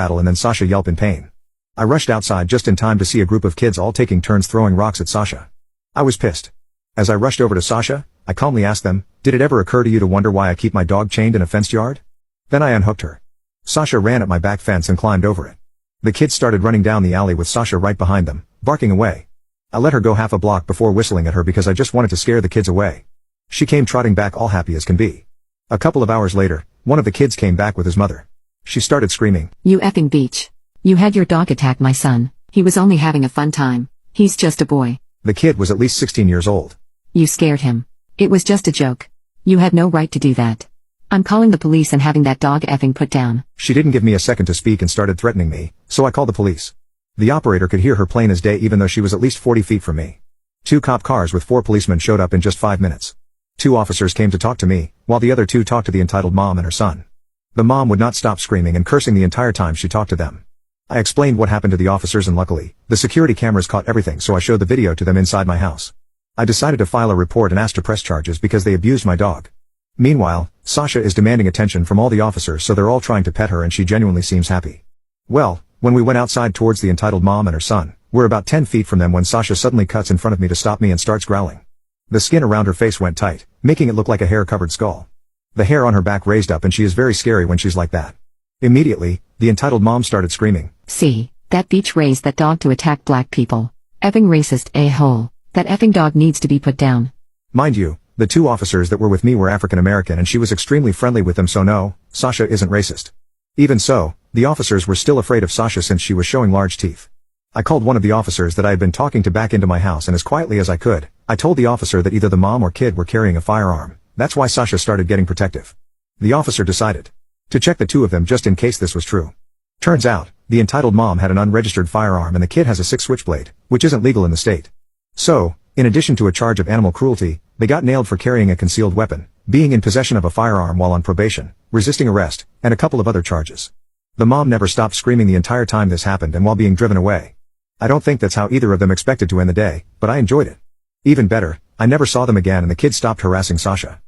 battle and then Sasha yelp in pain. I rushed outside just in time to see a group of kids all taking turns throwing rocks at Sasha. I was pissed. As I rushed over to Sasha, I calmly asked them, "Did it ever occur to you to wonder why I keep my dog chained in a fenced yard?" Then I unhooked her. Sasha ran at my back fence and climbed over it. The kids started running down the alley with Sasha right behind them, barking away. I let her go half a block before whistling at her because I just wanted to scare the kids away. She came trotting back all happy as can be. A couple of hours later, one of the kids came back with his mother. She started screaming, "You effing beach. You had your dog attack my son. He was only having a fun time. He's just a boy." The kid was at least 16 years old. "You scared him. It was just a joke. You had no right to do that. I'm calling the police and having that dog effing put down." She didn't give me a second to speak and started threatening me, so I called the police. The operator could hear her plain as day even though she was at least 40 feet from me. 2 cop cars with 4 policemen showed up in just 5 minutes. 2 officers came to talk to me, while the other 2 talked to the entitled mom and her son. The mom would not stop screaming and cursing the entire time she talked to them. I explained what happened to the officers and luckily, the security cameras caught everything so I showed the video to them inside my house. I decided to file a report and asked to press charges because they abused my dog. Meanwhile, Sasha is demanding attention from all the officers so they're all trying to pet her and she genuinely seems happy. Well, when we went outside towards the entitled mom and her son, we're about 10 feet from them when Sasha suddenly cuts in front of me to stop me and starts growling. The skin around her face went tight, making it look like a hair-covered skull. The hair on her back raised up and she is very scary when she's like that. Immediately, the entitled mom started screaming, "See, that beach raised that dog to attack black people. Effing racist a-hole. That effing dog needs to be put down." Mind you, the 2 officers that were with me were African American and she was extremely friendly with them so no, Sasha isn't racist. Even so, the officers were still afraid of Sasha since she was showing large teeth. I called one of the officers that I had been talking to back into my house and as quietly as I could, I told the officer that either the mom or kid were carrying a firearm. That's why Sasha started getting protective. The officer decided to check the 2 of them just in case this was true. Turns out, the entitled mom had an unregistered firearm and the kid has a 6 switchblade, which isn't legal in the state. So, in addition to a charge of animal cruelty, they got nailed for carrying a concealed weapon, being in possession of a firearm while on probation, resisting arrest, and a couple of other charges. The mom never stopped screaming the entire time this happened and while being driven away. I don't think that's how either of them expected to end the day, but I enjoyed it. Even better, I never saw them again and the kid stopped harassing Sasha.